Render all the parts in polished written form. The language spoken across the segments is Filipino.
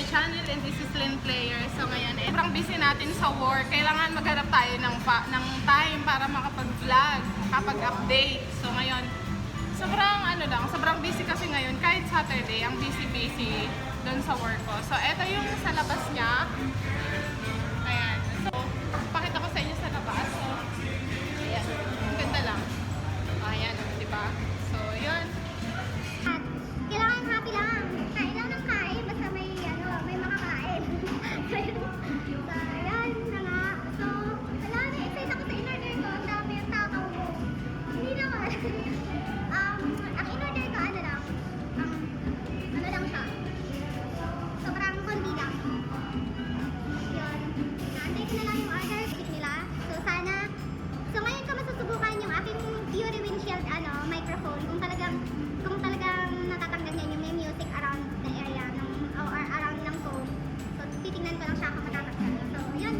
channel and this is Lynn Player. So ngayon, sobrang busy natin sa work. Kailangan maghanap tayo ng time para makapag-vlog, makapag-update. So ngayon, sobrang busy kasi ngayon. Kahit Saturday, ang busy doon sa work ko. So eto yung sa labas niya. Ayan. So, pakita ko sa inyo sa labas. So, ayan. Ang ganda lang. Ayan, diba? So, yun. Kailangan happy lang. Kain lang ng kain. Basta may makakain. So, ayan na nga. So, wala na. Excited ako sa in-order ko. Ang dami yung tao mo. Hindi naman. Ang in-order ko, ano lang siya. Sobrang konti lang. Yun. Naantay ko na lang yung order. Click nila. So, sana. So, ngayon ko masusubukan yung aking Pure Windshield microphone. Kung talagang natatanggal niya yung may music around the area or around ng phone. So, titingnan ko lang siya kung matatanggal. So, yun.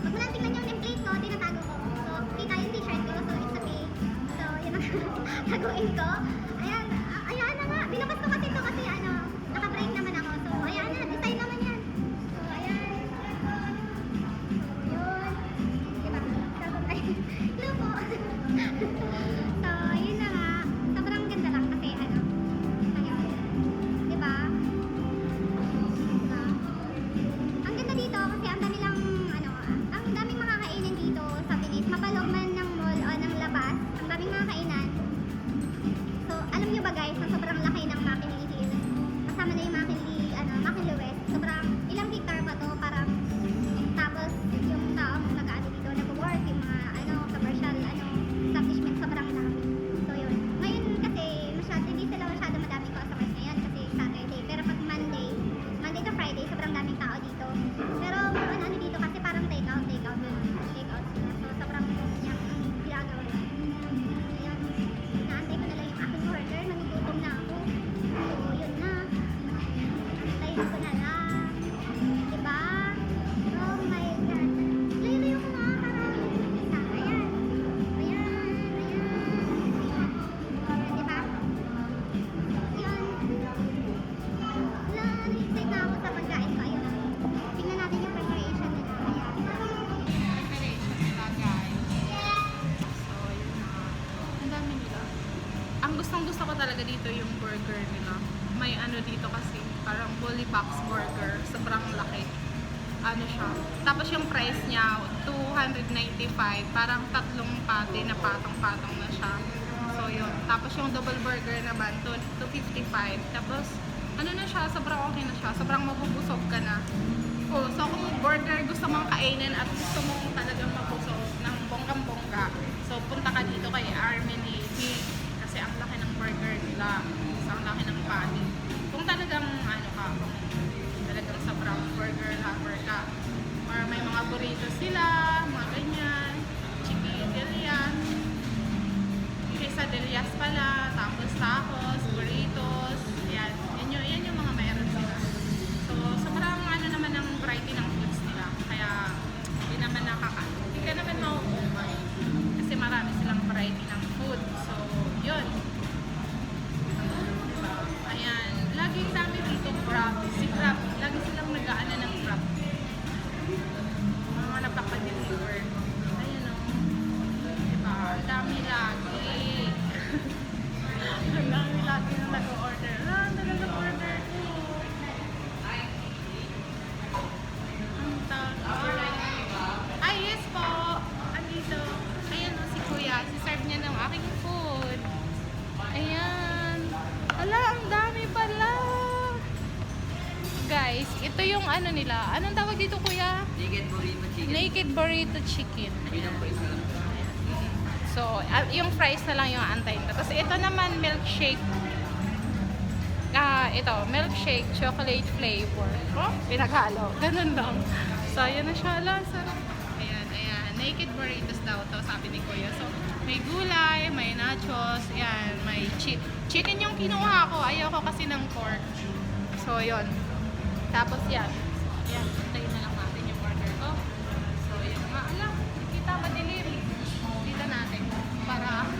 Pag mo lang tingnan yung nameplate ko, tinatago ko. So, kita yung t-shirt ko. So, it's okay. So, yun ang taguin ko. Ayan na nga. Binukas ko kasi ito kasi naka-break naman ako. So, ayan na. Design naman yan. So, ayan. So, yun. Diba? Hello po. So, yun na nga. Sobrang ganda lang kasi ayun. Diba? Diba? Ang ganda dito kasi ang dami lang ang daming makakainin dito sa Pinis. Mapalog man ng mall o ng labas. Ang daming makakainan. So, alam nyo ba guys, na sobrang laki ng McKinley Hill. Kasama na yung McKinley West. Sobrang ilang hectare pa to, parang tapos yung tao nag-aano dito, nag-work, yung mga commercial establishment, sobrang dami. So yun. Ngayon kasi hindi sila masyado madaming customers ngayon kasi Saturday. Pero pag Monday to Friday, sobrang daming tao dito. Pero ano dito kasi parang take out sila. So sobrang yung ginagawa nila. Ayun. Naantay ko na lang yung aking order. Nangugutom na ako. So yun na. Antayin ko na lang. Diba? Oh my God. Layo-layo ko nga para makikita. Ayan. Diba? Yun. Wala, na-excite na ako sa pagkain ko. Ayun. Tingnan natin yung preparation nila. Ayan. Preparation nila, guys. So, yun na. Ang dami nila. Ang gustong-gusto ko talaga dito yung burger nila. May dito kasi, parang bully box burger. Sobrang laki. Siya. Tapos yung price niya, 295. Parang tatlong patty na patong-patong na siya. So, yun. Tapos yung double burger naman, 255. Tapos, na siya, sobrang okay na siya. Sobrang mabubusog ka na. Oh, so kung burger gusto mong kainin at gusto mong talagang mabusog ng bonggang-bongga, so punta ka dito kay Armin AB. Kasi ang laki ng burger nila. Ang laki ng patty. Kung talagang kung talagang sobrang burger lover ka, or may mga burritos sila, mga ganyan, chiquidillas, quesadillas pala, tapos tacos, burritos, yan yung mga mayroon sila. So, sobrang naman ang variety ng foods nila, kaya hindi naman hindi ka naman mauumay kasi marami silang variety ng food. So, yun. Diba? Ayan. Laging dami dito Grab. Si Grab, lagi silang nag-aana ng Grab. Mga nagpapadeliver. Ayan o. Diba? Ang dami lagi. Ang dami lagi na nag-order. Ang nag-order ko. Ang tawag. Ay, yes po. Andito. Ayan o, si Kuya. Si-serve niya ng aking food. Ayan. Ala, ang dami pala. Guys, ito yung nila. Anong tawag dito, Kuya? Naked burrito chicken. Naked burrito chicken. Yun ang price lang. So, yung fries na lang yung aantayin ko. Tapos ito naman, milkshake. Ito, milkshake, chocolate flavor. Oh, pinaghalo. Ganun lang. So, yun na siya. Ala, sarap. Ayan. Naked burritos daw to, sabi ni Kuya. So, may gulay, may nachos, ayan, may chicken yung kinuha ko. Ayoko kasi ng pork. So, yun. Tapos yan. So, yan. Tayo na lang natin yung order ko. So, yun nga. Ala, kita madilim. Dito natin. Para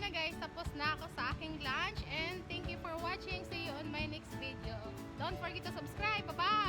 na guys, tapos na ako sa aking lunch and thank you for watching. See you on my next video. Don't forget to subscribe. Bye-bye!